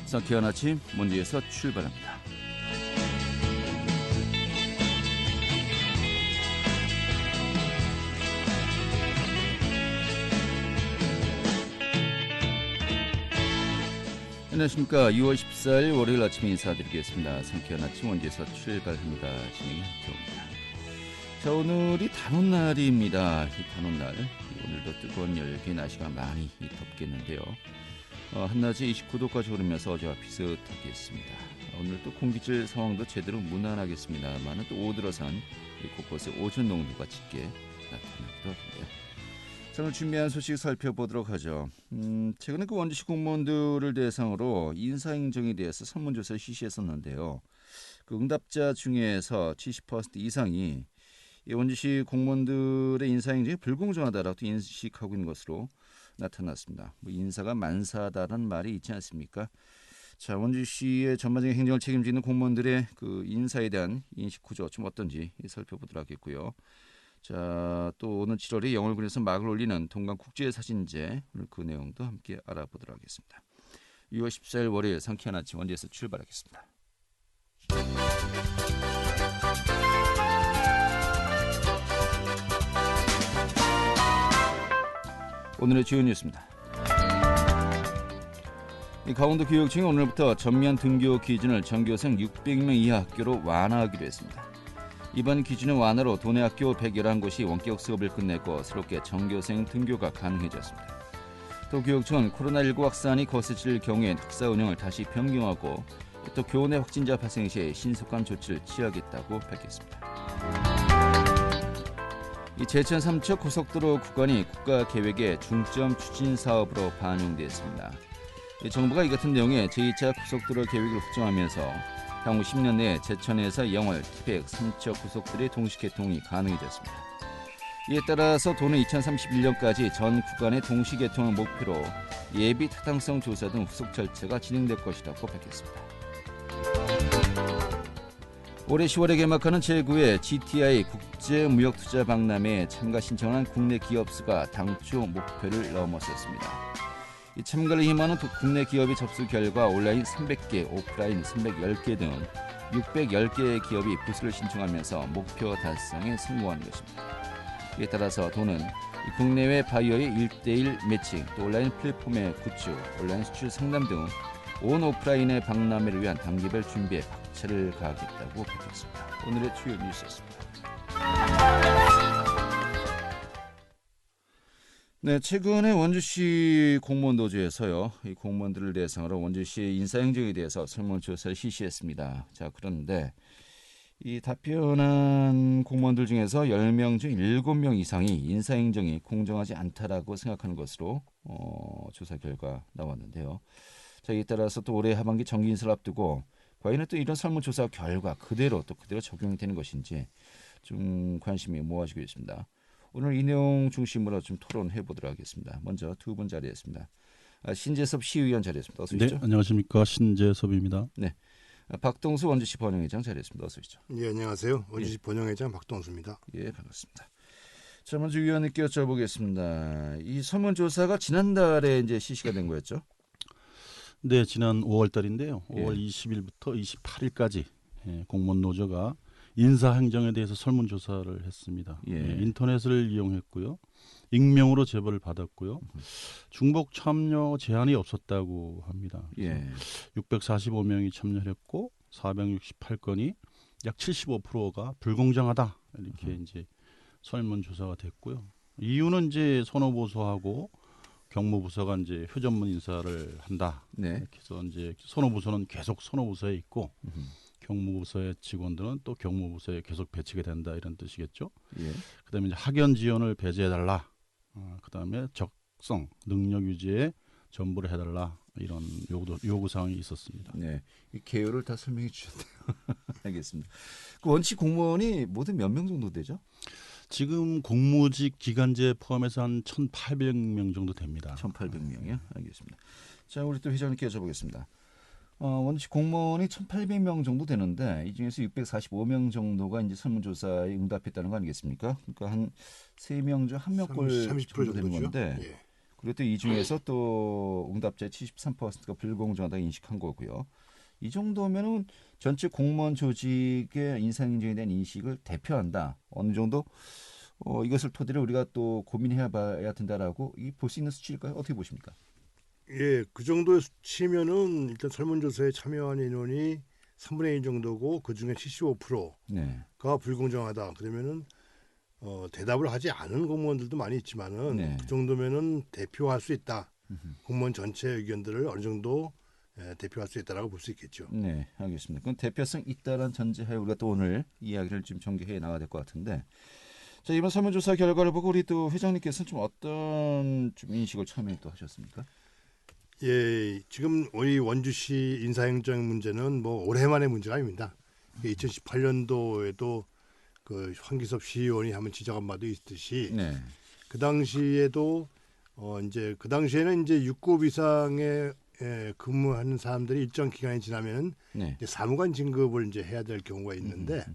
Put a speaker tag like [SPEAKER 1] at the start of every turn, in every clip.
[SPEAKER 1] 상쾌한 아침 먼지에서 출발합니다. 안녕하십니까. 2월 14일 월요일 아침 인사드리겠습니다. 상쾌한 아침 먼지에서 출발합니다. 진행이 한태호입니다. 자, 오늘이 단오날입니다. 이 단오날, 오늘도 뜨거운 열기 날씨가 많이 덥겠는데요. 한낮에 29도까지 오르면서 어제와 비슷하겠습니다. 오늘 또 공기질 상황도 제대로 무난하겠습니다만 또 오들어선 곳곳에 오존 농도가 짙게 나타나기도 하는데요. 자, 오늘 준비한 소식 살펴보도록 하죠. 최근에 그 원주시 공무원들을 대상으로 인사행정에 대해서 설문조사를 실시했었는데요. 그 응답자 중에서 70% 이상이 이 원주시 공무원들의 인사행정이 불공정하다라고 인식하고 있는 것으로 나타났습니다. 인사가 만사다라는 말이 있지 않습니까? 자, 원주시의 전반적인 행정을 책임지는 공무원들의 그 인사에 대한 인식 구조 좀 어떤지 살펴보도록 하겠고요. 자, 또 오늘 7월에 영월군에서 막을 올리는 동강국제사진제, 오늘 그 내용도 함께 알아보도록 하겠습니다. 6월 14일 월요일 상쾌한 아침 원주에서 출발하겠습니다. 오늘의 주요 뉴스입니다. 강원도교육청이 오늘부터 전면 등교 기준을 전교생 600명 이하 학교로 완화하기로 했습니다. 이번 기준의 완화로 도내 학교 111곳이 원격 수업을 끝내고 새롭게 전교생 등교가 가능해졌습니다. 또 교육청은 코로나19 확산이 거세질 경우엔 학사 운영을 다시 변경하고 또 교내 확진자 발생 시에 신속한 조치를 취하겠다고 밝혔습니다. 이 제천 삼척 고속도로 구간이 국가계획의 중점 추진 사업으로 반영됐습니다. 정부가 이 같은 내용의 제2차 고속도로 계획을 확정하면서 향후 10년 내에 제천에서 영월, 티백, 삼척 고속도로의 동시 개통이 가능해졌습니다. 이에 따라서 도는 2031년까지 전 구간의 동시 개통을 목표로 예비 타당성 조사 등 후속 절차가 진행될 것이라고 밝혔습니다. 올해 10월에 개막하는 제9회 GTI 국제무역투자박람회에 참가 신청한 국내 기업 수가 당초 목표를 넘어섰습니다. 이 참가를 희망하는 국내 기업이 접수 결과 온라인 300개, 오프라인 310개 등 610개의 기업이 부수를 신청하면서 목표 달성에 성공한 것입니다. 이에 따라서 도는 국내외 바이어의 1대1 매칭, 또 온라인 플랫폼의 구축, 온라인 수출 상담 등 온 오프라인의 박람회를 위한 단계별 준비에 박차를 가하겠다고 밝혔습니다. 오늘의 주요 뉴스였습니다. 네, 최근에 원주시 공무원 노조에서요, 이 공무원들을 대상으로 원주시 인사행정에 대해서 설문조사를 실시했습니다. 자, 그런데 이 답변한 공무원들 중에서 10명 중 7명 이상이 인사행정이 공정하지 않다라고 생각하는 것으로 조사 결과 나왔는데요. 자, 이에 따라서 또 올해 하반기 정기 인사를 앞두고 과연 또 이런 설문조사 결과 그대로 적용이 되는 것인지 좀 관심이 모아지고 있습니다. 오늘 이 내용 중심으로 좀 토론해 보도록 하겠습니다. 먼저 두 분 자리했습니다. 신재섭 시의원 자리했습니다. 어서 오시죠.
[SPEAKER 2] 네, 안녕하십니까. 신재섭입니다.
[SPEAKER 1] 네, 박동수 원주시 번영회장 자리했습니다. 어서 오시죠.
[SPEAKER 3] 네, 안녕하세요. 원주시 번영회장 박동수입니다.
[SPEAKER 1] 예, 반갑습니다. 자, 먼저 위원님께 여쭤보겠습니다. 이 설문조사가 지난달에 이제 실시가 된 거였죠?
[SPEAKER 2] 네, 지난 5월 달인데요.
[SPEAKER 1] 예.
[SPEAKER 2] 5월 20일부터 28일까지 공무원 노조가 인사행정에 대해서 설문조사를 했습니다.
[SPEAKER 1] 예.
[SPEAKER 2] 인터넷을 이용했고요. 익명으로 제보를 받았고요. 중복 참여 제한이 없었다고 합니다.
[SPEAKER 1] 예.
[SPEAKER 2] 645명이 참여를 했고 468건이 약 75%가 불공정하다. 이렇게 이제 설문조사가 됐고요. 이유는 이제 선호보수하고 경무부서가 이제 효전문 인사를 한다.
[SPEAKER 1] 네.
[SPEAKER 2] 이렇게 해서 이제 선호부서는 계속 선호부서에 있고 경무부서의 직원들은 또 경무부서에 계속 배치가 된다 이런 뜻이겠죠.
[SPEAKER 1] 예.
[SPEAKER 2] 그다음에 이제 학연 지원을 배제해달라. 그다음에 적성 능력 유지에 전부를 해달라 이런 요구 사항이 있었습니다.
[SPEAKER 1] 네, 이 개요를 다 설명해 주셨네요. 알겠습니다. 그 원칙 공무원이 모두 몇 명 정도 되죠?
[SPEAKER 2] 지금 공무직 기간제 포함해서 한 1,800명 정도 됩니다.
[SPEAKER 1] 1,800명이요? 알겠습니다. 자, 우리 또 회장님께 여쭤보겠습니다. 원칙 공무원이 1,800명 정도 되는데 이 중에서 645명 정도가 이제 설문조사에 응답했다는 거 아니겠습니까? 그러니까 한 3명 중 1명꼴
[SPEAKER 3] 30%
[SPEAKER 1] 정도 되는
[SPEAKER 3] 정도죠.
[SPEAKER 1] 건데
[SPEAKER 3] 예.
[SPEAKER 1] 그리고 또 이 중에서 또 응답자의 73%가 불공정하다 인식한 거고요. 이 정도면은 전체 공무원 조직의 인사행정에 대한 인식을 대표한다. 어느 정도 이것을 토대로 우리가 또 고민해봐야 된다라고 볼 수 있는 수치일까요? 어떻게 보십니까?
[SPEAKER 3] 예, 그 정도의 수치면은 일단 설문조사에 참여한 인원이 3분의 1 정도고 그 중에 75%가
[SPEAKER 1] 네.
[SPEAKER 3] 불공정하다. 그러면은 대답을 하지 않은 공무원들도 많이 있지만은
[SPEAKER 1] 네.
[SPEAKER 3] 그 정도면은 대표할 수 있다. 공무원 전체 의견들을 어느 정도 대표할 수 있다라고 볼 수 있겠죠.
[SPEAKER 1] 네, 알겠습니다. 그럼 대표성 있다는 전제하에 우리가 또 오늘 이야기를 좀 전개해 나가야 될 것 같은데, 자 이번 설문조사 결과를 보고 우리 또 회장님께서는 좀 어떤 좀 인식을 처음에 또 하셨습니까?
[SPEAKER 3] 예, 지금 우리 원주시 인사행정 문제는 뭐 올해만의 문제가 아닙니다. 2018년도에도 그 황기섭 시의원이 한번 지적한 바도 있듯이
[SPEAKER 1] 네,
[SPEAKER 3] 그 당시에도 이제 그 당시에는 이제 6급 이상의 근무하는 사람들이 일정 기간이 지나면
[SPEAKER 1] 네,
[SPEAKER 3] 이제 사무관 진급을 이제 해야 될 경우가 있는데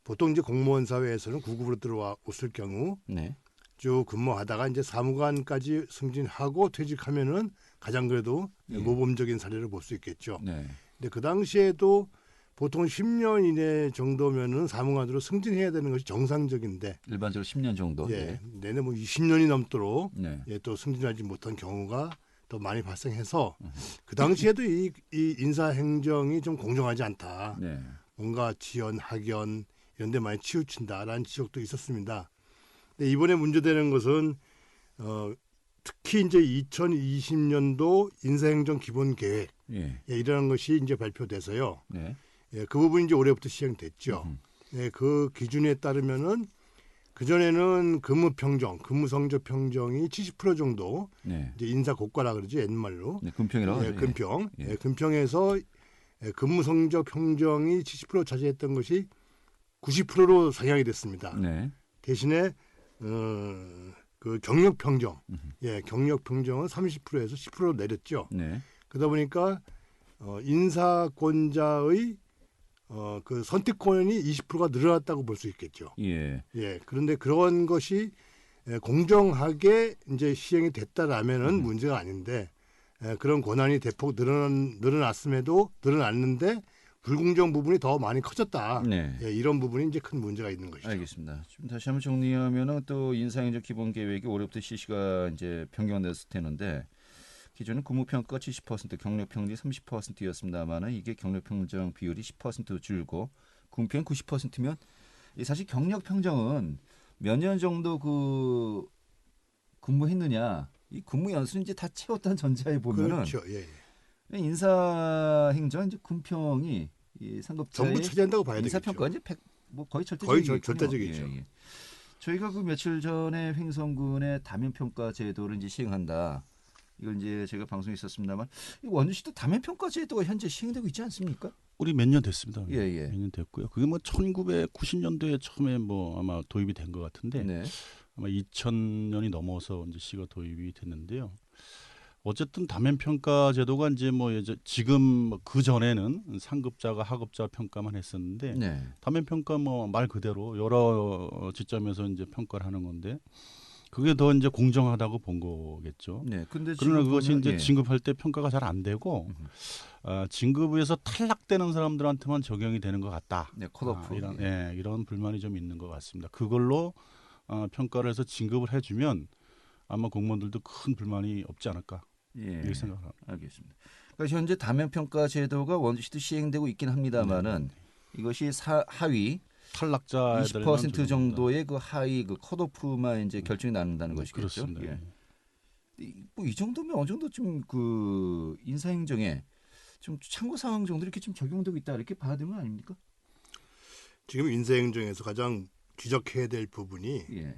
[SPEAKER 3] 보통 이제 공무원 사회에서는 9급으로 들어왔을 경우
[SPEAKER 1] 네,
[SPEAKER 3] 쭉 근무하다가 이제 사무관까지 승진하고 퇴직하면은 가장 그래도
[SPEAKER 1] 예.
[SPEAKER 3] 모범적인 사례를 볼 수 있겠죠.
[SPEAKER 1] 네,
[SPEAKER 3] 근데 그 당시에도 보통 10년 이내 정도면은 사무관으로 승진해야 되는 것이 정상적인데
[SPEAKER 1] 일반적으로 10년 정도.
[SPEAKER 3] 예, 내내 뭐 20년이 넘도록
[SPEAKER 1] 네,
[SPEAKER 3] 예, 또 승진하지 못한 경우가 더 많이 발생해서 그 당시에도 이 인사 행정이 좀 공정하지 않다.
[SPEAKER 1] 네,
[SPEAKER 3] 뭔가 지연, 학연 이런 데 많이 치우친다라는 지적도 있었습니다. 근데 이번에 문제되는 것은 특히 이제 2020년도 인사행정 기본 계획
[SPEAKER 1] 예,
[SPEAKER 3] 이라는 것이 이제 발표돼서요.
[SPEAKER 1] 네,
[SPEAKER 3] 예, 그 부분이 이제 올해부터 시행됐죠. 예, 그 기준에 따르면은 그 전에는 근무 평정, 근무 성적 평정이 70% 정도
[SPEAKER 1] 네,
[SPEAKER 3] 이제 인사 고과라 그러죠 옛말로.
[SPEAKER 1] 네 금평이라고
[SPEAKER 3] 예,
[SPEAKER 1] 하죠.
[SPEAKER 3] 근평.
[SPEAKER 1] 예.
[SPEAKER 3] 예, 근평에서 근무 성적 평정이 70% 차지했던 것이 90%로 상향이 됐습니다.
[SPEAKER 1] 네,
[SPEAKER 3] 대신에 그 경력 평정, 예, 경력 평정은 30%에서 10%로 내렸죠.
[SPEAKER 1] 네,
[SPEAKER 3] 그러다 보니까 인사권자의 그 선택권이 20%가 늘어났다고 볼 수 있겠죠.
[SPEAKER 1] 예,
[SPEAKER 3] 예, 그런데 그런 것이 공정하게 이제 시행이 됐다라면은 문제가 아닌데 그런 권한이 대폭 늘어났는데 불공정 부분이 더 많이 커졌다.
[SPEAKER 1] 네.
[SPEAKER 3] 예, 이런 부분이 이제 큰 문제가 있는 것이죠.
[SPEAKER 1] 알겠습니다. 좀 다시 한번 정리하면은 또 인사행정 기본 계획이 올해부터 실시가 이제 변경됐을 테는데 기존은 근무평가 70%, 경력평이 30%였습니다만은 이게 경력평정 비율이 10% 줄고 근무평 90%면 사실 경력평정은 몇 년 정도 그 근무했느냐 이 근무 연수는 이제 다 채웠다는 전제하에 보면은
[SPEAKER 3] 그렇죠. 예, 예.
[SPEAKER 1] 인사행정 이제 근평이 이 상급자의
[SPEAKER 3] 전부 차지한다고 봐야 되겠죠.
[SPEAKER 1] 인사평가 이제 뭐 거의
[SPEAKER 3] 거의
[SPEAKER 1] 절대적이겠군요.
[SPEAKER 3] 절대적이죠.
[SPEAKER 1] 예, 예. 저희가 그 며칠 전에 횡성군의 다면평가 제도를 이제 시행한다. 이걸 이제 제가 방송에 있었습니다만 원주시도 다면평가 제도가 현재 시행되고 있지 않습니까?
[SPEAKER 2] 우리 몇 년 됐습니다.
[SPEAKER 1] 예, 예.
[SPEAKER 2] 몇 년 됐고요. 그게 뭐 1990년도에 처음에 뭐 아마 도입이 된 것 같은데
[SPEAKER 1] 네.
[SPEAKER 2] 아마 2000년이 넘어서 이제 시가 도입이 됐는데요. 어쨌든 다면평가 제도가 이제 뭐 지금 그 전에는 상급자가 하급자 평가만 했었는데
[SPEAKER 1] 네.
[SPEAKER 2] 다면평가 뭐 말 그대로 여러 지점에서 이제 평가를 하는 건데 그게 더 이제 공정하다고 본 거겠죠.
[SPEAKER 1] 네. 근데
[SPEAKER 2] 그러나
[SPEAKER 1] 지금
[SPEAKER 2] 그것이
[SPEAKER 1] 보면,
[SPEAKER 2] 이제
[SPEAKER 1] 예.
[SPEAKER 2] 진급할 때 평가가 잘 안 되고 진급에서 탈락되는 사람들한테만 적용이 되는 것 같다.
[SPEAKER 1] 네, 컷오프.
[SPEAKER 2] 이런 불만이 좀 있는 것 같습니다. 그걸로 평가를 해서 진급을 해주면 아마 공무원들도 큰 불만이 없지 않을까
[SPEAKER 1] 예.
[SPEAKER 2] 이렇게 생각합니다.
[SPEAKER 1] 알겠습니다. 그러니까 현재 다면평가 제도가 원주시도 시행되고 있긴 합니다만은 이것이 하위
[SPEAKER 2] 탈락자들은
[SPEAKER 1] 20% 정도의 그 하위 그 컷오프만 이제 결정이 나는다는 것이겠죠.
[SPEAKER 2] 그렇습니다.
[SPEAKER 1] 예. 뭐 이 정도면 어느 정도 좀 그 인사행정에 좀 참고 사항 정도 이렇게 좀 적용되고 있다 이렇게 봐야 되는 거 아닙니까?
[SPEAKER 3] 지금 인사행정에서 가장 지적해야 될 부분이
[SPEAKER 1] 예.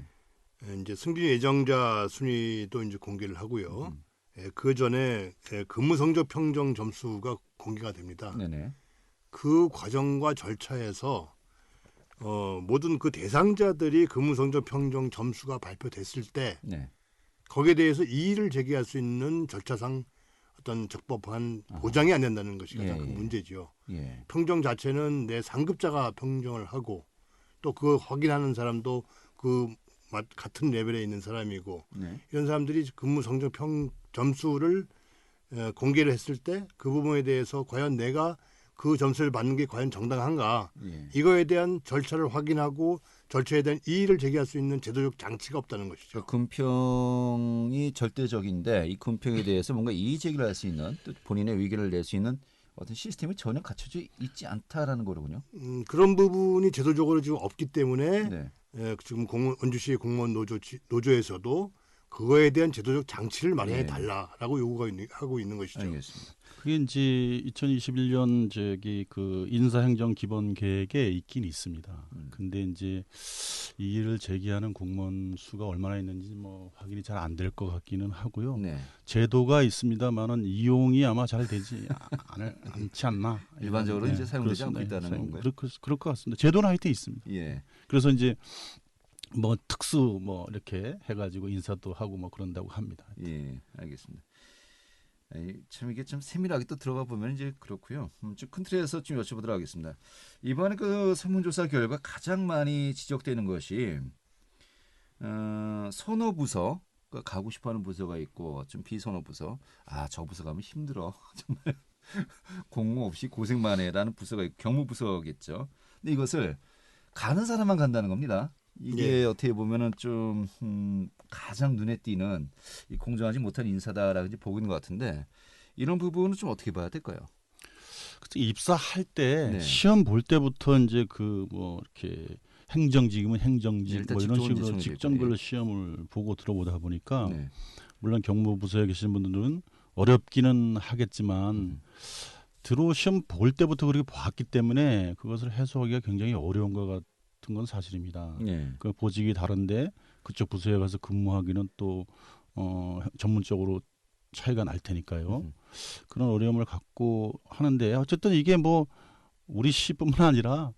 [SPEAKER 3] 이제 승진 예정자 순위도 이제 공개를 하고요. 그 전에 근무 성적 평정 점수가 공개가 됩니다.
[SPEAKER 1] 네네.
[SPEAKER 3] 그 과정과 절차에서 모든 그 대상자들이 근무 성적 평정 점수가 발표됐을 때
[SPEAKER 1] 네.
[SPEAKER 3] 거기에 대해서 이의를 제기할 수 있는 절차상 어떤 적법한 보장이 안 된다는 것이 가장 큰 문제죠.
[SPEAKER 1] 예.
[SPEAKER 3] 평정 자체는 내 상급자가 평정을 하고 또 그 확인하는 사람도 그 같은 레벨에 있는 사람이고
[SPEAKER 1] 네.
[SPEAKER 3] 이런 사람들이 근무 성적 점수를 공개를 했을 때 그 부분에 대해서 과연 내가 그 점수를 받는 게 과연 정당한가
[SPEAKER 1] 예.
[SPEAKER 3] 이거에 대한 절차를 확인하고 절차에 대한 이의를 제기할 수 있는 제도적 장치가 없다는 것이죠.
[SPEAKER 1] 그러니까 금평이 절대적인데 이 금평에 대해서 뭔가 이의 제기를 할 수 있는 또 본인의 의견을 낼 수 있는 어떤 시스템이 전혀 갖춰져 있지 않다라는 거로군요.
[SPEAKER 3] 그런 부분이 제도적으로 지금 없기 때문에
[SPEAKER 1] 네.
[SPEAKER 3] 지금 원주시 공무원 노조에서도 그거에 대한 제도적 장치를 마련해
[SPEAKER 1] 네.
[SPEAKER 3] 달라라고 하고 있는 것이죠.
[SPEAKER 1] 알겠습니다.
[SPEAKER 2] 그게 이제 2021년 저기 그 인사행정 기본 계획에 있긴 있습니다. 근데 이제 이 일을 제기하는 공무원 수가 얼마나 있는지 뭐 확인이 잘 안 될 것 같기는 하고요.
[SPEAKER 1] 네.
[SPEAKER 2] 제도가 있습니다만은 이용이 아마 잘 되지 않지 않나.
[SPEAKER 1] 일반적으로 이제 사용되지 않고
[SPEAKER 2] 그렇습니다.
[SPEAKER 1] 있다는 건가요?
[SPEAKER 2] 그럴 것 같습니다. 제도는 하여튼 있습니다.
[SPEAKER 1] 예.
[SPEAKER 2] 그래서 이제 뭐 특수 뭐 이렇게 해가지고 인사도 하고 뭐 그런다고 합니다.
[SPEAKER 1] 예. 알겠습니다. 참 이게 좀 세밀하게 또 들어가 보면 이제 그렇고요. 좀 큰 틀에서 좀 여쭤보도록 하겠습니다. 이번에 그 설문조사 결과 가장 많이 지적되는 것이 선호부서, 그러니까 가고 싶어하는 부서가 있고 좀 비선호부서, 저 부서 가면 힘들어 정말 공모 없이 고생만 해라는 부서가 있고 경무부서겠죠. 근데 이것을 가는 사람만 간다는 겁니다. 이게 어떻게 보면은 좀 가장 눈에 띄는 이 공정하지 못한 인사다라고 이제 보고 있는 것 같은데 이런 부분은 좀 어떻게 봐야 될까요?
[SPEAKER 2] 입사할 때
[SPEAKER 1] 네.
[SPEAKER 2] 시험 볼 때부터 이제 그 뭐 이렇게 행정직이면 행정직
[SPEAKER 1] 일단
[SPEAKER 2] 뭐 이런
[SPEAKER 1] 직종은
[SPEAKER 2] 식으로
[SPEAKER 1] 이제
[SPEAKER 2] 직종별로 시험을 보고 들어보다 보니까
[SPEAKER 1] 네.
[SPEAKER 2] 물론 경무부서에 계신 분들은 어렵기는 하겠지만 시험 볼 때부터 그렇게 봤기 때문에 그것을 해소하기가 굉장히 어려운 것 같은 건 사실입니다.
[SPEAKER 1] 네.
[SPEAKER 2] 그 보직이 다른데 그쪽 부서에 가서 근무하기는 또 전문적으로 차이가 날 테니까요. 그런 어려움을 갖고 하는데 어쨌든 이게 뭐 우리 시뿐만 아니라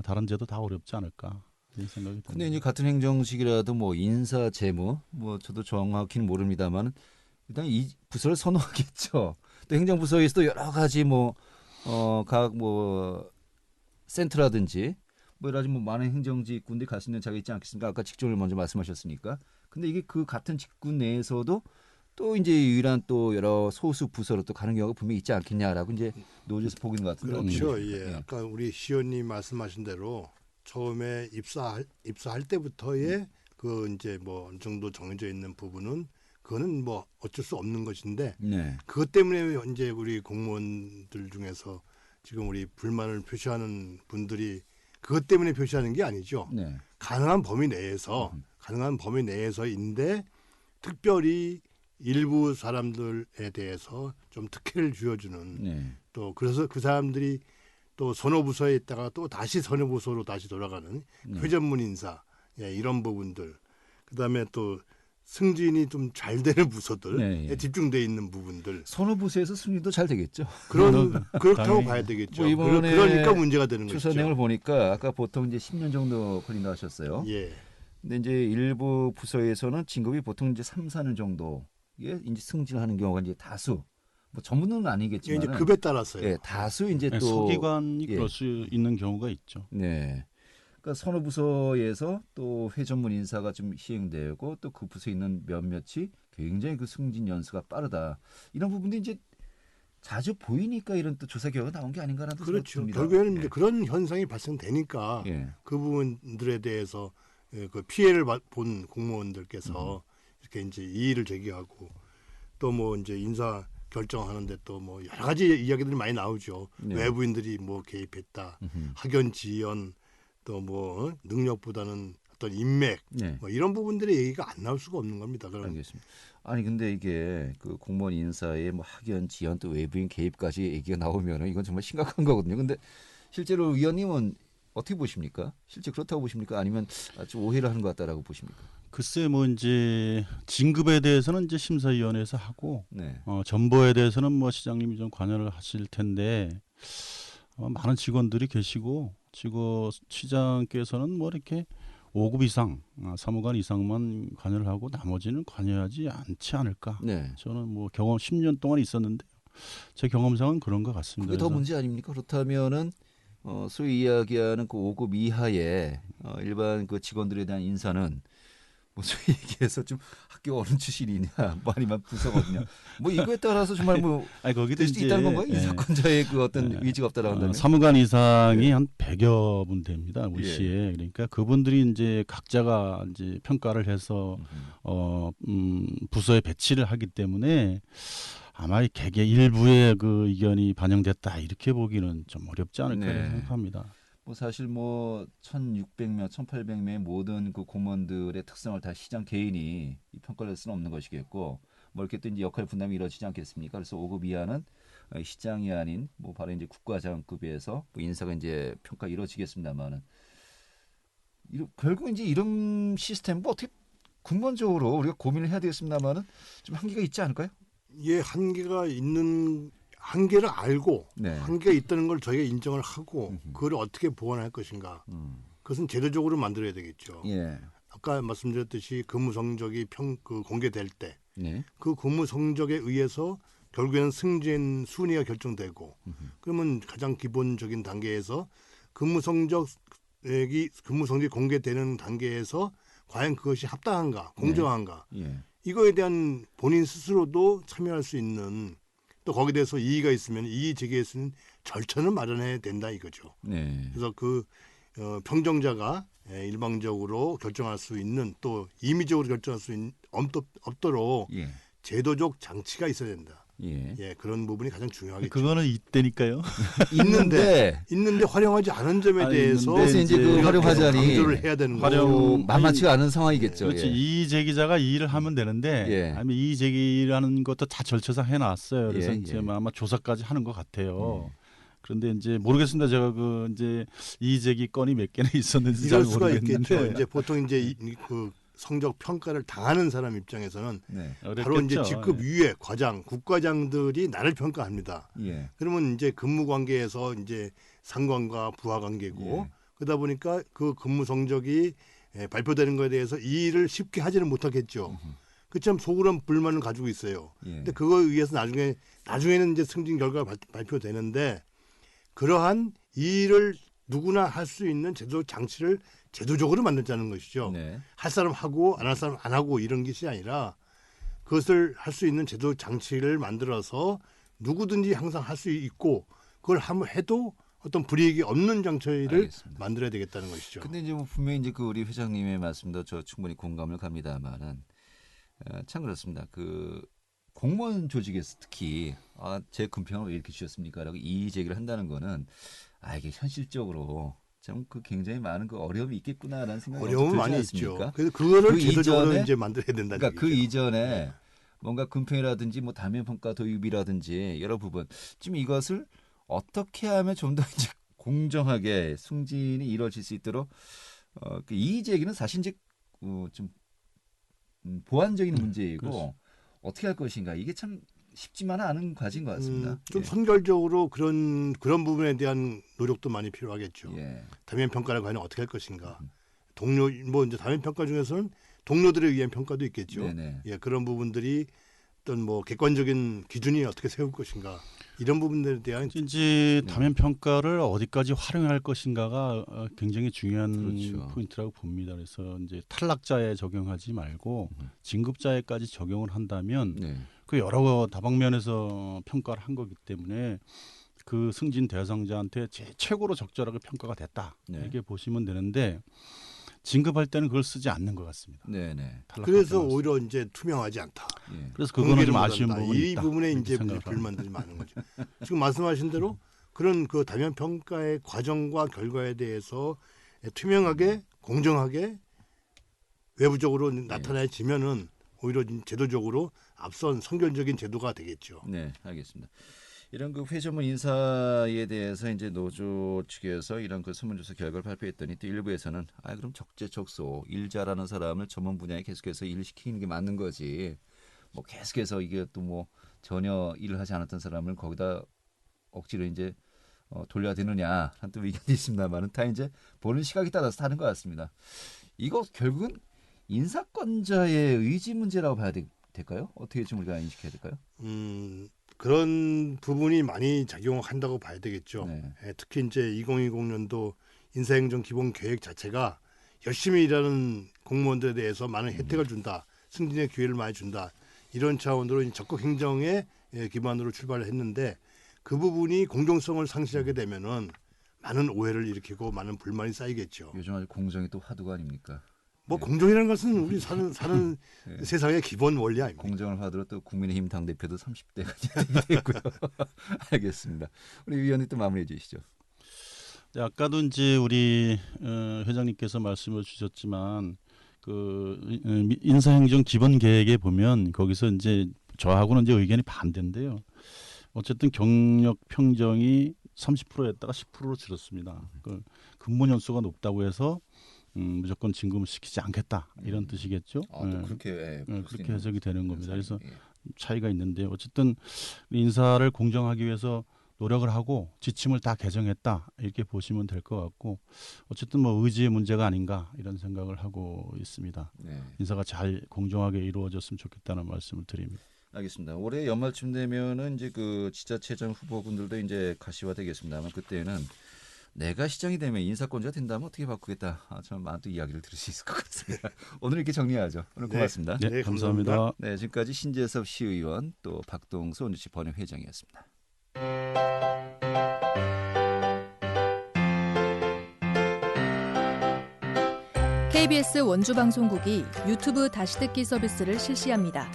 [SPEAKER 2] 다른 제도 다 어렵지 않을까 이런 생각이 듭니다.
[SPEAKER 1] 근데 이제 같은 행정직이라도 뭐 인사, 재무, 뭐 저도 정확히는 모릅니다만 일단 이 부서를 선호하겠죠. 또 행정부서에서도 여러 가지 각 센터라든지 뭐 여러 가지 많은 행정직 군데 갈 수 있는 자가 있지 않겠습니까? 아까 직종을 먼저 말씀하셨으니까. 근데 이게 그 같은 직군 내에서도 또 이제 유일한 또 여러 소수 부서로 또 가는 경우가 분명히 있지 않겠냐라고 이제 노조에서 보고 있는 것 같은데.
[SPEAKER 3] 그렇죠. 예. 아까 우리 시원님 말씀하신 대로 처음에 입사할 때부터의 그 이제 뭐 어느 정도 정해져 있는 부분은 그거는 뭐 어쩔 수 없는 것인데
[SPEAKER 1] 네.
[SPEAKER 3] 그것 때문에 이제 우리 공무원들 중에서 지금 우리 불만을 표시하는 분들이 그것 때문에 표시하는 게 아니죠.
[SPEAKER 1] 네.
[SPEAKER 3] 가능한 범위 내에서인데 특별히 일부 사람들에 대해서 좀 특혜를 쥐어주는
[SPEAKER 1] 네.
[SPEAKER 3] 또 그래서 그 사람들이 또 선호부서에 있다가 또 다시 선호부서로 다시 돌아가는 회전문 인사 이런 부분들 그다음에 또 승진이 좀 잘 되는 부서들에 집중돼 있는 부분들
[SPEAKER 1] 선호부서에서 승리도 잘 되겠죠.
[SPEAKER 3] 그렇다고
[SPEAKER 2] 당연히.
[SPEAKER 3] 봐야 되겠죠.
[SPEAKER 1] 뭐 이번에
[SPEAKER 3] 그러니까 문제가 되는
[SPEAKER 1] 추사
[SPEAKER 3] 것이죠.
[SPEAKER 1] 내용을 보니까 아까 보통 이제 10년 정도 걸린다 하셨어요.
[SPEAKER 3] 예.
[SPEAKER 1] 근데 이제 일부 부서에서는 진급이 보통 이제 3, 4년 정도에 이제 승진하는 경우가 이제 다수. 뭐 전부는
[SPEAKER 3] 이게
[SPEAKER 1] 아니겠지만
[SPEAKER 3] 이제 급에 따라서요.
[SPEAKER 1] 예, 다수 이제 또
[SPEAKER 2] 소기관이
[SPEAKER 1] 예.
[SPEAKER 2] 그럴 수 있는 경우가 있죠.
[SPEAKER 1] 네. 그러니까 선호부서에서 또 회전문 인사가 좀 시행되고 또 그 부서에 있는 몇몇이 굉장히 그 승진 연수가 빠르다. 이런 부분도 이제 자주 보이니까 이런 또 조사 결과가 나온 게 아닌가라는 생각이
[SPEAKER 3] 그렇죠.
[SPEAKER 1] 듭니다.
[SPEAKER 3] 결국에는
[SPEAKER 1] 예.
[SPEAKER 3] 이제 그런 현상이 발생되니까
[SPEAKER 1] 예.
[SPEAKER 3] 그 부분들에 대해서 그 피해를 본 공무원들께서 이렇게 이제 이의를 제기하고 또 뭐 이제 인사 결정하는데 또 뭐 여러 가지 이야기들이 많이 나오죠.
[SPEAKER 1] 네.
[SPEAKER 3] 외부인들이 뭐 개입했다, 학연 지연, 또 뭐 능력보다는 어떤 인맥,
[SPEAKER 1] 네.
[SPEAKER 3] 뭐 이런 부분들의 얘기가 안 나올 수가 없는 겁니다. 그럼
[SPEAKER 1] 알겠습니다. 아니 근데 이게 그 공무원 인사에 뭐 학연, 지연 또 외부인 개입까지 얘기가 나오면 이건 정말 심각한 거거든요. 근데 실제로 위원님은 어떻게 보십니까? 실제 그렇다고 보십니까? 아니면 좀 오해를 하는 것 같다라고 보십니까?
[SPEAKER 2] 글쎄 뭐 이제 진급에 대해서는 이제 심사위원회에서 하고
[SPEAKER 1] 네.
[SPEAKER 2] 전보에 대해서는 뭐 시장님이 좀 관여를 하실 텐데 많은 직원들이 계시고 시장께서는 뭐 이렇게 5급 이상 사무관 이상만 관여를 하고 나머지는 관여하지 않지 않을까.
[SPEAKER 1] 네.
[SPEAKER 2] 저는 뭐 경험 10년 동안 있었는데 제 경험상은 그런 것 같습니다.
[SPEAKER 1] 그게 더
[SPEAKER 2] 그래서
[SPEAKER 1] 문제 아닙니까? 그렇다면은 소위 이야기하는 그 5급 이하의 일반 그 직원들에 대한 인사는 뭐 소위 얘기해서 좀 학교 어느 출신이냐, 뭐 아니면 부서거든요. 뭐 이거에 따라서 정말 뭐
[SPEAKER 2] 아니 거기도
[SPEAKER 1] 될 수도
[SPEAKER 2] 이제
[SPEAKER 1] 있다는 건가요?
[SPEAKER 2] 예.
[SPEAKER 1] 인사권자의 그 어떤 의지가 없다라고 한다면?
[SPEAKER 2] 사무관 이상이
[SPEAKER 1] 예.
[SPEAKER 2] 한 100여 분 됩니다. 우리
[SPEAKER 1] 예.
[SPEAKER 2] 시에. 그러니까 그분들이 이제 각자가 이제 평가를 해서 부서에 배치를 하기 때문에 아마 이 개개 일부의 그 의견이 반영됐다 이렇게 보기는 좀 어렵지 않을까
[SPEAKER 1] 네.
[SPEAKER 2] 생각합니다.
[SPEAKER 1] 뭐 사실 뭐 1,600명, 1,800명의 모든 그 공무원들의 특성을 다 시장 개인이 이 평가를 할 수는 없는 것이겠고, 뭐 이렇게 또 이제 역할 분담이 이루어지지 않겠습니까? 그래서 5급 이하는 시장이 아닌 뭐 바로 이제 국가장급에서 뭐 인사가 이제 평가 이루어지겠습니다만은, 결국 이제 이런 시스템 뭐 어떻게 근본적으로 우리가 고민을 해야 되겠습니다만은 좀 한계가 있지 않을까요?
[SPEAKER 3] 예, 한계를 알고
[SPEAKER 1] 네.
[SPEAKER 3] 한계가 있다는 걸 저희가 인정을 하고 그걸 어떻게 보완할 것인가. 그것은 제도적으로 만들어야 되겠죠.
[SPEAKER 1] 예.
[SPEAKER 3] 아까 말씀드렸듯이 근무 성적이 공개될 때
[SPEAKER 1] 네.
[SPEAKER 3] 그 근무 성적에 의해서 결국에는 승진 순위가 결정되고 그러면 가장 기본적인 단계에서 근무 성적이 공개되는 단계에서 과연 그것이 합당한가, 공정한가.
[SPEAKER 1] 예.
[SPEAKER 3] 이거에 대한 본인 스스로도 참여할 수 있는 또 거기에 대해서 이의가 있으면 이의 제기할 수 있는 절차는 마련해야 된다 이거죠.
[SPEAKER 1] 네.
[SPEAKER 3] 그래서 평정자가 일방적으로 결정할 수 있는 또 임의적으로 결정할 수 없도록
[SPEAKER 1] 예.
[SPEAKER 3] 제도적 장치가 있어야 된다.
[SPEAKER 1] 예.
[SPEAKER 3] 예, 그런 부분이 가장 중요하겠죠.
[SPEAKER 2] 그거는 이때니까요.
[SPEAKER 3] 있는데 활용하지 않은 점에
[SPEAKER 2] 아니,
[SPEAKER 3] 대해서
[SPEAKER 1] 그래서 이제 그
[SPEAKER 3] 우리가
[SPEAKER 1] 활용하자니
[SPEAKER 3] 강조를 해야 되는
[SPEAKER 2] 활용-
[SPEAKER 3] 거죠.
[SPEAKER 1] 만만치가 않은 상황이겠죠.
[SPEAKER 2] 그렇지.
[SPEAKER 1] 예.
[SPEAKER 2] 이의 제기자가 이의를 하면 되는데
[SPEAKER 1] 예.
[SPEAKER 2] 아니면 이의 제기라는 것도 다 절차상 해놨어요. 그래서
[SPEAKER 1] 예,
[SPEAKER 2] 이제
[SPEAKER 1] 예.
[SPEAKER 2] 아마 조사까지 하는 것 같아요. 그런데 이제 모르겠습니다. 제가 그 이제 이의 제기 건이 몇 개나 있었는지 잘
[SPEAKER 3] 이럴 수가
[SPEAKER 2] 모르겠는데
[SPEAKER 3] 있겠죠. 이제 보통 이제 그 성적 평가를 당하는 사람 입장에서는
[SPEAKER 1] 네.
[SPEAKER 3] 바로 이제
[SPEAKER 2] 어렵겠죠.
[SPEAKER 3] 직급 위에 과장, 국과장들이 나를 평가합니다.
[SPEAKER 1] 예.
[SPEAKER 3] 그러면 이제 근무 관계에서 이제 상관과 부하 관계고
[SPEAKER 1] 예.
[SPEAKER 3] 그러다 보니까 그 근무 성적이 발표되는 것에 대해서 이의를 쉽게 하지는 못하겠죠. 그처럼 속으로는 불만을 가지고 있어요.
[SPEAKER 1] 예.
[SPEAKER 3] 근데 그거에 의해서 나중에는 이제 승진 결과가 발표되는데 그러한 이의를 누구나 할 수 있는 제도 장치를 제도적으로 만들자는 것이죠.
[SPEAKER 1] 네.
[SPEAKER 3] 할 사람 하고 안 할 사람 안 하고 이런 것이 아니라 그것을 할 수 있는 제도 장치를 만들어서 누구든지 항상 할 수 있고 그걸 해도 어떤 불이익이 없는 장치를
[SPEAKER 1] 알겠습니다.
[SPEAKER 3] 만들어야 되겠다는 것이죠.
[SPEAKER 1] 근데 이제 뭐 분명히 이제 그 우리 회장님의 말씀도 저 충분히 공감을 갑니다만은 참 그렇습니다. 그 공무원 조직에서 특히 제 금평을 왜 이렇게 주셨습니까라고 이의 제기를 한다는 거는 이게 현실적으로 참 그 굉장히 많은 그 어려움이 있겠구나라는 생각이
[SPEAKER 3] 어려움은
[SPEAKER 1] 들지
[SPEAKER 3] 많이
[SPEAKER 1] 않습니까?
[SPEAKER 3] 있죠. 그래서 그거를
[SPEAKER 1] 그
[SPEAKER 3] 제도적으로
[SPEAKER 1] 이전에-
[SPEAKER 3] 이제 만들어야 된다는
[SPEAKER 1] 그러니까 그
[SPEAKER 3] 얘기죠.
[SPEAKER 1] 이전에 뭔가 금평이라든지 뭐 다면 평가 도입이라든지 여러 부분 지금 이것을 어떻게 하면 좀 더 이제 공정하게 승진이 이루어질 수 있도록 그 이의 제기는 사실 이제 좀 보완적인 문제이고
[SPEAKER 2] 그렇죠.
[SPEAKER 1] 어떻게 할 것인가 이게 참 쉽지만은 않은 과제인 것 같습니다.
[SPEAKER 3] 좀
[SPEAKER 1] 예.
[SPEAKER 3] 선결적으로 그런 부분에 대한 노력도 많이 필요하겠죠.
[SPEAKER 1] 예.
[SPEAKER 3] 다면 평가를 과연 어떻게 할 것인가. 동료 뭐 이제 다면 평가 중에서는 동료들에 의한 평가도 있겠죠.
[SPEAKER 1] 네네.
[SPEAKER 3] 예, 그런 부분들이 어떤 뭐 객관적인 기준이 어떻게 세울 것인가 이런 부분들에 대한
[SPEAKER 2] 이제
[SPEAKER 1] 네.
[SPEAKER 2] 다면 평가를 어디까지 활용할 것인가가 굉장히 중요한
[SPEAKER 1] 그렇죠.
[SPEAKER 2] 포인트라고 봅니다. 그래서 이제 탈락자에 적용하지 말고 진급자에까지 적용을 한다면
[SPEAKER 1] 네.
[SPEAKER 2] 그 여러 다방면에서 평가를 한 거기 때문에 그 승진 대상자한테 최고로 적절하게 평가가 됐다
[SPEAKER 1] 네.
[SPEAKER 2] 이렇게 보시면 되는데 진급할 때는 그걸 쓰지 않는 것 같습니다.
[SPEAKER 1] 네네.
[SPEAKER 2] 탈락할
[SPEAKER 3] 그래서
[SPEAKER 2] 때만
[SPEAKER 3] 오히려 이제 투명하지 않다.
[SPEAKER 1] 예.
[SPEAKER 2] 그래서 그거는 좀
[SPEAKER 3] 공개를
[SPEAKER 2] 아쉬운
[SPEAKER 3] 못한다.
[SPEAKER 2] 부분이
[SPEAKER 3] 이
[SPEAKER 2] 있다.
[SPEAKER 3] 부분에
[SPEAKER 2] 이렇게
[SPEAKER 3] 이제
[SPEAKER 2] 생각을 합니다.
[SPEAKER 3] 불만들이 많은 거죠. 지금 말씀하신 대로 그런 그 다면 평가의 과정과 결과에 대해서 투명하게 공정하게 외부적으로 나타내지면은 오히려 제도적으로 앞선 선결적인 제도가 되겠죠.
[SPEAKER 1] 네, 알겠습니다. 이런 그 회전문 인사에 대해서 이제 노조 측에서 이런 그 설문조사 결과를 발표했더니 또 일부에서는 그럼 적재적소 일 잘하는 사람을 전문 분야에 계속해서 일을 시키는 게 맞는 거지. 뭐 계속해서 이게 또 뭐 전혀 일을 하지 않았던 사람을 거기다 억지로 이제 돌려야 되느냐 하는 또 의견이 있습니다만은 다 이제 보는 시각에 따라서 다른 것 같습니다. 이거 결국은 인사권자의 의지 문제라고 봐야 될까요? 어떻게 좀 우리가 인식해야 될까요?
[SPEAKER 3] 그런 부분이 많이 작용한다고 봐야 되겠죠.
[SPEAKER 1] 네.
[SPEAKER 3] 특히 이제 2020년도 인사행정 기본 계획 자체가 열심히 일하는 공무원들에 대해서 많은 혜택을 준다, 승진의 기회를 많이 준다, 이런 차원으로 이제 적극 행정의 기반으로 출발을 했는데 그 부분이 공정성을 상실하게 되면은 많은 오해를 일으키고 많은 불만이 쌓이겠죠.
[SPEAKER 1] 요즘 아주 공정이 또 화두가 아닙니까?
[SPEAKER 3] 뭐 공정이라는 것은 우리 사는
[SPEAKER 1] 네.
[SPEAKER 3] 세상의 기본 원리 아닙니까?
[SPEAKER 1] 공정을 화두로 또 국민의힘 당대표도 30대가 되고요. 알겠습니다. 우리 위원님 또 마무리해 주시죠.
[SPEAKER 2] 네, 아까도 이제 우리 회장님께서 말씀을 주셨지만 그 인사행정 기본 계획에 보면 거기서 이제 저하고는 이제 의견이 반대인데요. 어쨌든 경력 평정이 30%였다가 10%로 줄었습니다. 그 근무 연수가 높다고 해서 무조건 진급을 시키지 않겠다 이런 뜻이겠죠.
[SPEAKER 1] 또 그렇게
[SPEAKER 2] 그렇게 해석이 되는 겁니다. 그래서
[SPEAKER 1] 예.
[SPEAKER 2] 차이가 있는데 어쨌든 인사를 공정하기 위해서 노력을 하고 지침을 다 개정했다 이렇게 보시면 될 것 같고 어쨌든 뭐 의지의 문제가 아닌가 이런 생각을 하고 있습니다.
[SPEAKER 1] 네.
[SPEAKER 2] 인사가 잘 공정하게 이루어졌으면 좋겠다는 말씀을 드립니다.
[SPEAKER 1] 알겠습니다. 올해 연말쯤 되면은 이제 그 지자체장 후보군들도 이제 가시화되겠습니다만 그때는 내가 시장이 되면 인사권자가 된다면 어떻게 바꾸겠다. 참 많은 또 이야기를 들을 수 있을 것 같습니다. 오늘 이렇게 정리하죠. 오늘 고맙습니다.
[SPEAKER 2] 네, 감사합니다.
[SPEAKER 1] 네, 지금까지 신재섭 시의원 또 박동수 원주시 번외회장이었습니다.
[SPEAKER 4] KBS 원주방송국이 유튜브 다시 듣기 서비스를 실시합니다.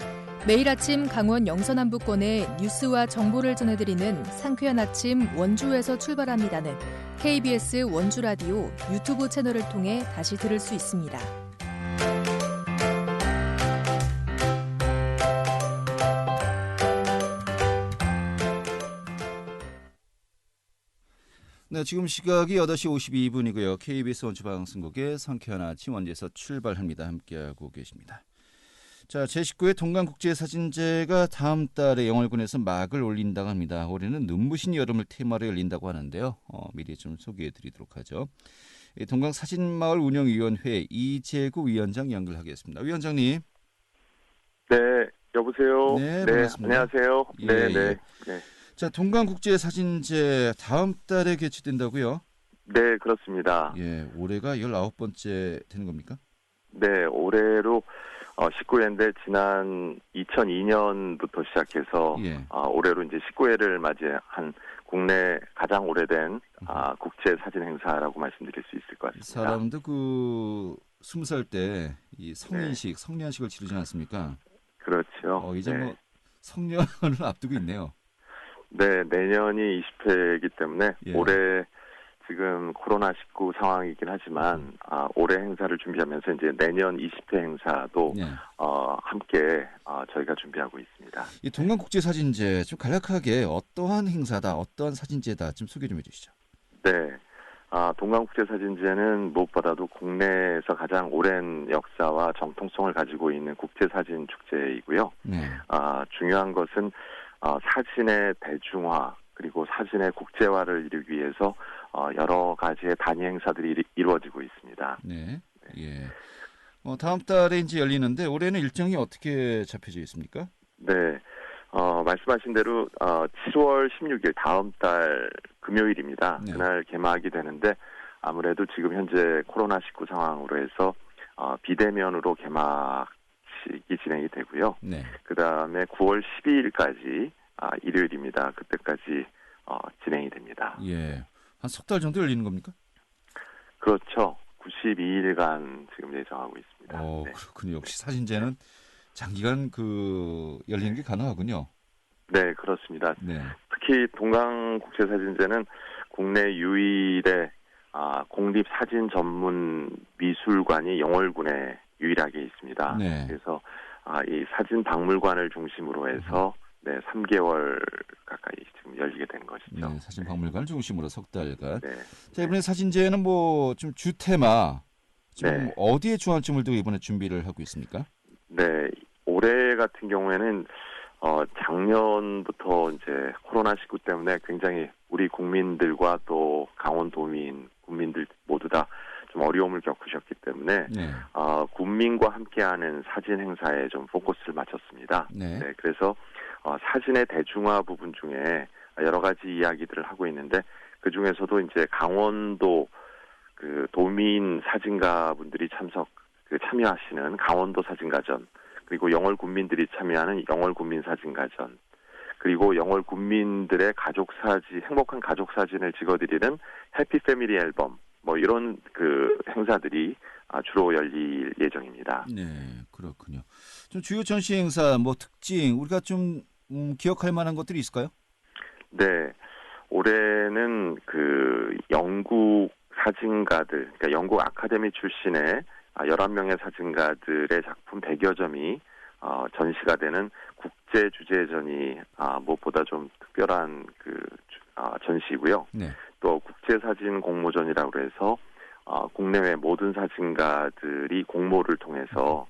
[SPEAKER 4] 매일 아침 강원 영서남부권의 뉴스와 정보를 전해드리는 상쾌한 아침 원주에서 출발합니다는 KBS 원주라디오 유튜브 채널을 통해 다시 들을 수 있습니다.
[SPEAKER 1] 네, 지금 시각이 8시 52분이고요. KBS 원주방송국의 상쾌한 아침 원주에서 출발합니다. 함께하고 계십니다. 자, 제19회 동강국제사진제가 다음 달에 영월군에서 막을 올린다고 합니다. 올해는 눈부신 여름을 테마로 열린다고 하는데요. 미리 좀 소개해드리도록 하죠. 동강사진마을 운영위원회 이재구 위원장 연결하겠습니다. 위원장님.
[SPEAKER 5] 네, 여보세요.
[SPEAKER 1] 네, 반갑습니다.
[SPEAKER 5] 안녕하세요.
[SPEAKER 1] 예,
[SPEAKER 5] 네,
[SPEAKER 1] 예.
[SPEAKER 5] 네.
[SPEAKER 1] 자, 동강국제사진제 다음 달에 개최된다고요?
[SPEAKER 5] 네, 그렇습니다.
[SPEAKER 1] 예, 올해가 19번째 되는 겁니까?
[SPEAKER 5] 네, 올해로 19회인데 지난 2002년부터 시작해서
[SPEAKER 1] 예.
[SPEAKER 5] 올해로 이제 19회를 맞이한 국내 가장 오래된 국제 사진 행사라고 말씀드릴 수 있을 것 같습니다.
[SPEAKER 1] 사람도 그 20살 때 이 성인식, 성년식을 치르지 않습니까?
[SPEAKER 5] 그렇죠.
[SPEAKER 1] 이제
[SPEAKER 5] 네.
[SPEAKER 1] 뭐 성년을 앞두고 있네요.
[SPEAKER 5] 네, 내년이 20회이기 때문에
[SPEAKER 1] 예.
[SPEAKER 5] 올해 지금 코로나19 상황이긴 하지만 올해 행사를 준비하면서 이제 내년 20회 행사도
[SPEAKER 1] 예.
[SPEAKER 5] 함께 저희가 준비하고 있습니다.
[SPEAKER 1] 이 동강국제사진제 좀 간략하게 어떠한 행사다, 어떠한 사진제다 좀 소개 좀 해주시죠.
[SPEAKER 5] 네, 동강국제사진제는 무엇보다도 국내에서 가장 오랜 역사와 정통성을 가지고 있는 국제사진 축제이고요.
[SPEAKER 1] 네.
[SPEAKER 5] 중요한 것은 사진의 대중화 그리고 사진의 국제화를 이루기 위해서 여러 가지의 단위 행사들이 이루어지고 있습니다.
[SPEAKER 1] 네. 예. 다음 달에 이제 열리는데 올해는 일정이 어떻게 잡혀져 있습니까?
[SPEAKER 5] 네. 말씀하신 대로 7월 16일 다음 달 금요일입니다.
[SPEAKER 1] 네.
[SPEAKER 5] 그날 개막이 되는데 아무래도 지금 현재 코로나19 상황으로 해서 비대면으로 개막식이 진행이 되고요.
[SPEAKER 1] 네.
[SPEAKER 5] 그다음에 9월 12일까지 일요일입니다. 그때까지 진행이 됩니다.
[SPEAKER 1] 예. 한 석 달 정도 열리는 겁니까?
[SPEAKER 5] 그렇죠. 92일간 지금 예정하고 있습니다. 네.
[SPEAKER 1] 그렇군요. 역시 사진제는 장기간 열리는 게 가능하군요.
[SPEAKER 5] 네, 그렇습니다.
[SPEAKER 1] 네.
[SPEAKER 5] 특히 동강국제사진제는 국내 유일의 공립 사진 전문 미술관이 영월군에 유일하게 있습니다.
[SPEAKER 1] 네.
[SPEAKER 5] 그래서 이 사진 박물관을 중심으로 해서 3개월 가까이 지금 열리게 된 것이죠.
[SPEAKER 1] 네, 사진 박물관을 중심으로 석 달간.
[SPEAKER 5] 네.
[SPEAKER 1] 자, 이번에 사진제는 뭐 좀 주테마 지금
[SPEAKER 5] 네.
[SPEAKER 1] 어디에 주안점을 두고 이번에 준비를 하고 있습니까?
[SPEAKER 5] 네, 올해 같은 경우에는 작년부터 이제 코로나19 때문에 굉장히 우리 국민들과 또 강원도민 국민들 모두 다 좀 어려움을 겪으셨기 때문에
[SPEAKER 1] 네.
[SPEAKER 5] 국민과 함께하는 사진 행사에 좀 포커스를 맞췄습니다.
[SPEAKER 1] 네.
[SPEAKER 5] 그래서 사진의 대중화 부분 중에 여러 가지 이야기들을 하고 있는데 그 중에서도 이제 강원도 그 도민 사진가 분들이 참여하시는 강원도 사진가전, 그리고 영월 군민들이 참여하는 영월 군민 사진가전, 그리고 영월 군민들의 행복한 가족 사진을 찍어드리는 해피 패밀리 앨범, 뭐 이런 그 행사들이 주로 열릴 예정입니다.
[SPEAKER 1] 네, 그렇군요. 좀 주요 전시 행사 뭐 특징 우리가 좀 기억할 만한 것들이 있을까요?
[SPEAKER 5] 네, 올해는 그 영국 사진가들, 그러니까 영국 아카데미 출신의 11명의 사진가들의 작품 100여 점이 전시가 되는 국제 주제전이 무엇보다 좀 특별한 전시고요.
[SPEAKER 1] 네.
[SPEAKER 5] 또 국제 사진 공모전이라고 해서 국내외 모든 사진가들이 공모를 통해서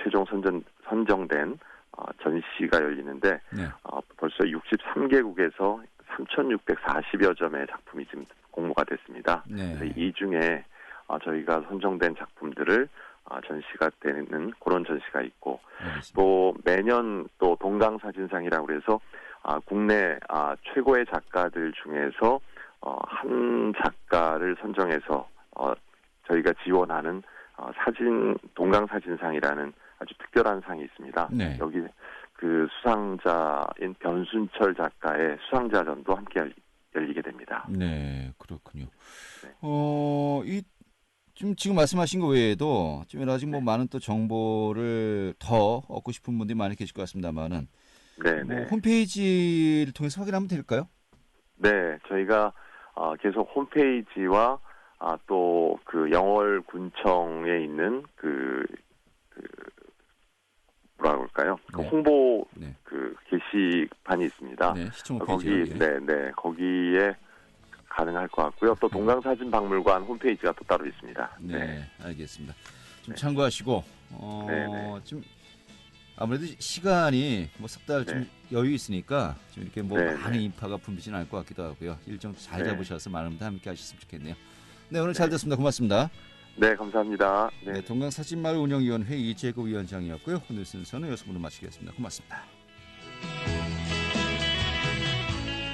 [SPEAKER 5] 최종 선정된 전시가 열리는데
[SPEAKER 1] 네.
[SPEAKER 5] 벌써 63개국에서 3,640여 점의 작품이 지금 공모가 됐습니다.
[SPEAKER 1] 네.
[SPEAKER 5] 그래서 이 중에 저희가 선정된 작품들을 전시가 되는 그런 전시가 있고,
[SPEAKER 1] 알겠습니다.
[SPEAKER 5] 또 매년 또 동강사진상이라고 해서 국내 최고의 작가들 중에서 한 작가를 선정해서 저희가 지원하는 동강사진상이라는 아주 특별한 상이 있습니다.
[SPEAKER 1] 네.
[SPEAKER 5] 여기 그 수상자인 변순철 작가의 수상자전도 함께 열리게 됩니다.
[SPEAKER 1] 네, 그렇군요.
[SPEAKER 5] 네.
[SPEAKER 1] 지금 말씀하신 거 외에도 좀 아직 뭐 많은 또 정보를 더 얻고 싶은 분들이 많이 계실 것 같습니다만은
[SPEAKER 5] 네,
[SPEAKER 1] 뭐
[SPEAKER 5] 네.
[SPEAKER 1] 홈페이지를 통해서 확인하면 될까요?
[SPEAKER 5] 네, 저희가 계속 홈페이지와 또 그 영월군청에 있는 뭐라고 할까요? 그
[SPEAKER 1] 네.
[SPEAKER 5] 홍보
[SPEAKER 1] 네.
[SPEAKER 5] 그 게시판이 있습니다.
[SPEAKER 1] 네, 시청
[SPEAKER 5] 거기
[SPEAKER 1] 홈페이지.
[SPEAKER 5] 네, 거기에 가능할 것 같고요. 또 동강사진박물관 홈페이지가 또 따로 있습니다.
[SPEAKER 1] 네, 알겠습니다. 좀
[SPEAKER 5] 네.
[SPEAKER 1] 참고하시고
[SPEAKER 5] 네.
[SPEAKER 1] 좀 아무래도 시간이 뭐 석 달 좀
[SPEAKER 5] 네.
[SPEAKER 1] 여유 있으니까 좀 이렇게 뭐
[SPEAKER 5] 네,
[SPEAKER 1] 많은
[SPEAKER 5] 네.
[SPEAKER 1] 인파가 붐비지는 않을 것 같기도 하고요. 일정 잘
[SPEAKER 5] 네.
[SPEAKER 1] 잡으셔서 많은 분들 함께 하셨으면 좋겠네요. 네, 오늘 잘 됐습니다. 고맙습니다.
[SPEAKER 5] 네, 감사합니다.
[SPEAKER 1] 네, 동강사진마을 운영위원회 이재구 위원장이었고요. 오늘 순서는 여기서 마치겠습니다. 고맙습니다.